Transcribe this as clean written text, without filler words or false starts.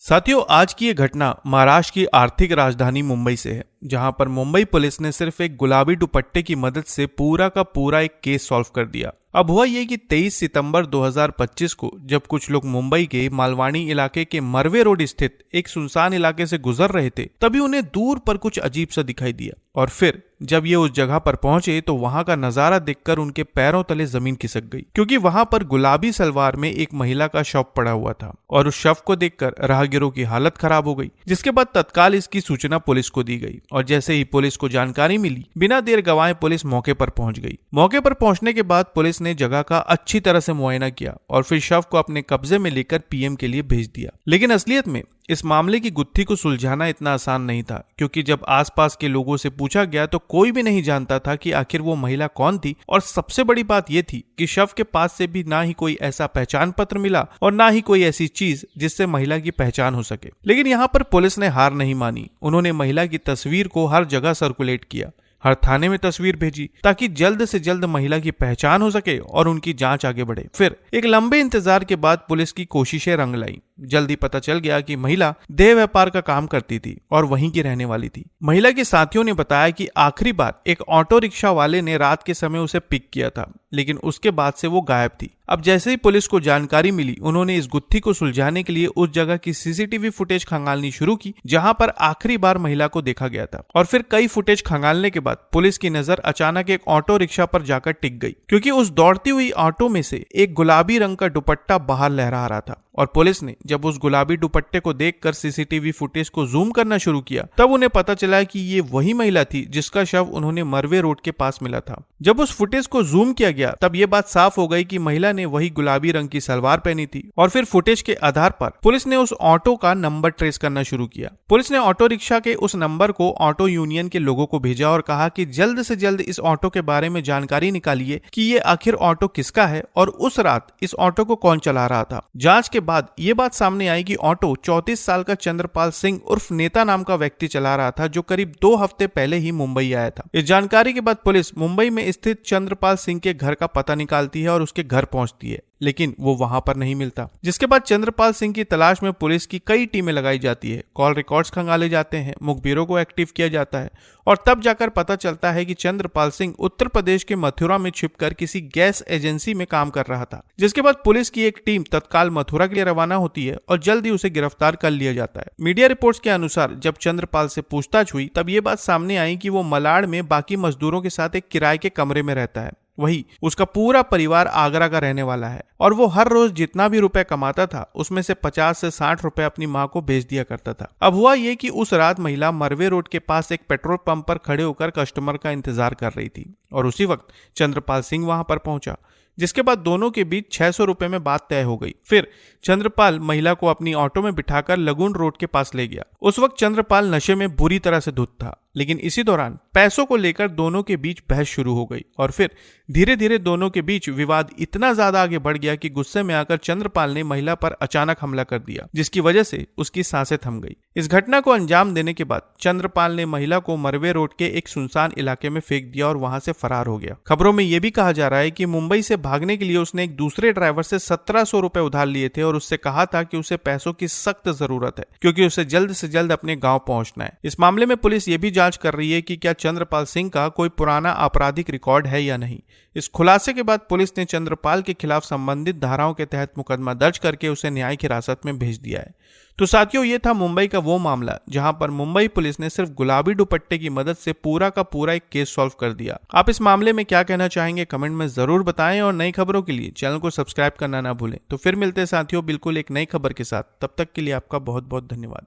साथियों, आज की ये घटना महाराष्ट्र की आर्थिक राजधानी मुंबई से है, जहां पर मुंबई पुलिस ने सिर्फ एक गुलाबी दुपट्टे की मदद से पूरा का पूरा एक केस सॉल्व कर दिया। अब हुआ ये कि 23 सितंबर 2025 को जब कुछ लोग मुंबई के मालवानी इलाके के मरवे रोड स्थित एक सुनसान इलाके से गुजर रहे थे, तभी उन्हें दूर पर कुछ अजीब सा दिखाई दिया। और फिर जब ये उस जगह पर पहुंचे तो वहां का नजारा देखकर उनके पैरों तले जमीन खिसक गई, क्योंकि वहां पर गुलाबी सलवार में एक महिला का शव पड़ा हुआ था और उस शव को देखकर राहगीरों की हालत खराब हो गई। जिसके बाद तत्काल इसकी सूचना पुलिस को दी गई और जैसे ही पुलिस को जानकारी मिली, बिना देर गवाए पुलिस मौके पर पहुंच गई। मौके पर पहुंचने के बाद पुलिस ने जगह का अच्छी तरह से मुआयना किया और फिर शव को अपने कब्जे में लेकर पीएम के लिए भेज दिया। लेकिन असलियत में इस मामले की गुत्थी को सुलझाना इतना आसान नहीं था, क्योंकि जब आसपास के लोगों से पूछा गया तो कोई भी नहीं जानता था कि आखिर वो महिला कौन थी। और सबसे बड़ी बात यह थी कि शव के पास से भी ना ही कोई ऐसा पहचान पत्र मिला और ना ही कोई ऐसी चीज जिससे महिला की पहचान हो सके। लेकिन यहाँ पर पुलिस ने हार नहीं मानी। उन्होंने महिला की तस्वीर को हर जगह सर्कुलेट किया, हर थाने में तस्वीर भेजी, ताकि जल्द से जल्द महिला की पहचान हो सके और उनकी जांच आगे बढ़े। फिर एक लंबे इंतजार के बाद पुलिस की कोशिशें रंग लाई। जल्दी पता चल गया कि महिला देह व्यापार का काम करती थी और वहीं की रहने वाली थी। महिला के साथियों ने बताया कि आखिरी बार एक ऑटो रिक्शा वाले ने रात के समय उसे पिक किया था, लेकिन उसके बाद से वो गायब थी। अब जैसे ही पुलिस को जानकारी मिली, उन्होंने इस गुत्थी को सुलझाने के लिए उस जगह की सीसीटीवी फुटेज खंगालनी शुरू की जहां पर आखिरी बार महिला को देखा गया था। और फिर कई फुटेज खंगालने के बाद पुलिस की नजर अचानक एक ऑटो रिक्शा पर जाकर टिक गई, क्योंकि उस दौड़ती हुई ऑटो में से एक गुलाबी रंग का दुपट्टा बाहर लहरा रहा था। और पुलिस ने जब उस गुलाबी दुपट्टे को देखकर सीसीटीवी फुटेज को जूम करना शुरू किया, तब उन्हें पता चला कि ये वही महिला थी जिसका शव उन्होंने मरवे रोड के पास मिला था। जब उस फुटेज को जूम किया गया तब ये बात साफ हो गई कि महिला ने वही गुलाबी रंग की सलवार पहनी थी। और फिर फुटेज के आधार पर पुलिस ने उस ऑटो का नंबर ट्रेस करना शुरू किया। पुलिस ने ऑटो रिक्शा के उस नंबर को ऑटो यूनियन के लोगों को भेजा और कहा कि जल्द से जल्द इस ऑटो के बारे में जानकारी निकालिए कि ये आखिर ऑटो किसका है और उस रात इस ऑटो को कौन चला रहा था। जांच के बाद ये बात सामने आई कि ऑटो 34 साल का चंद्रपाल सिंह उर्फ नेता नाम का व्यक्ति चला रहा था, जो करीब 2 हफ्ते पहले ही मुंबई आया था। इस जानकारी के बाद पुलिस मुंबई में स्थित चंद्रपाल सिंह के घर का पता निकालती है और उसके घर पहुंचती है, लेकिन वो वहां पर नहीं मिलता। जिसके बाद चंद्रपाल सिंह की तलाश में पुलिस की कई टीमें लगाई जाती है, कॉल रिकॉर्ड्स खंगाले जाते हैं, मुखबिरों को एक्टिव किया जाता है और तब जाकर पता चलता है कि चंद्रपाल सिंह उत्तर प्रदेश के मथुरा में छिपकर किसी गैस एजेंसी में काम कर रहा था। जिसके बाद पुलिस की एक टीम तत्काल मथुरा के लिए रवाना होती है और जल्दी उसे गिरफ्तार कर लिया जाता है। मीडिया रिपोर्ट्स के अनुसार जब चंद्रपाल से पूछताछ हुई तब ये बात सामने आई कि वो मलाड में बाकी मजदूरों के साथ एक किराए के कमरे में रहता है। वही उसका पूरा परिवार आगरा का रहने वाला है और वो हर रोज जितना भी रुपए कमाता था उसमें से 50 से 60 रुपए अपनी माँ को भेज दिया करता था। अब हुआ ये कि उस रात महिला मरवे रोड के पास एक पेट्रोल पंप पर खड़े होकर कस्टमर का इंतजार कर रही थी और उसी वक्त चंद्रपाल सिंह वहां पर पहुंचा। जिसके बाद दोनों के बीच 600 रुपए में बात तय हो गई। फिर चंद्रपाल महिला को अपनी ऑटो में बिठाकर लगून रोड के पास ले गया। उस वक्त चंद्रपाल नशे में बुरी तरह से धुत था, लेकिन इसी दौरान पैसों को लेकर दोनों के बीच बहस शुरू हो गई और फिर धीरे धीरे दोनों के बीच विवाद इतना ज्यादा आगे बढ़ गया कि गुस्से में आकर चंद्रपाल ने महिला पर अचानक हमला कर दिया, जिसकी वजह से उसकी सांसें थम गई। इस घटना को अंजाम देने के बाद चंद्रपाल ने महिला को मरवे रोड के एक सुनसान इलाके में फेंक दिया और वहां से फरार हो गया। खबरों में यह भी कहा जा रहा है कि मुंबई से भागने के लिए उसने एक दूसरे ड्राइवर से 1700 रुपए उधार लिए थे और उससे कहा था कि उसे पैसों की सख्त जरूरत है, क्योंकि उसे जल्द से जल्द अपने गांव पहुंचना है। इस मामले में पुलिस ये भी जांच कर रही है कि क्या चंद्रपाल सिंह का कोई पुराना आपराधिक रिकॉर्ड है या नहीं। इस खुलासे के बाद पुलिस ने चंद्रपाल के खिलाफ संबंधित धाराओं के तहत मुकदमा दर्ज करके उसे न्यायिक हिरासत में भेज दिया है। तो साथियों, ये था मुंबई का वो मामला जहां पर मुंबई पुलिस ने सिर्फ गुलाबी दुपट्टे की मदद से पूरा का पूरा एक केस सॉल्व कर दिया। आप इस मामले में क्या कहना चाहेंगे कमेंट में जरूर बताएं और नई खबरों के लिए चैनल को सब्सक्राइब करना ना भूलें। तो फिर मिलते हैं साथियों बिल्कुल एक नई खबर के साथ। तब तक के लिए आपका बहुत बहुत धन्यवाद।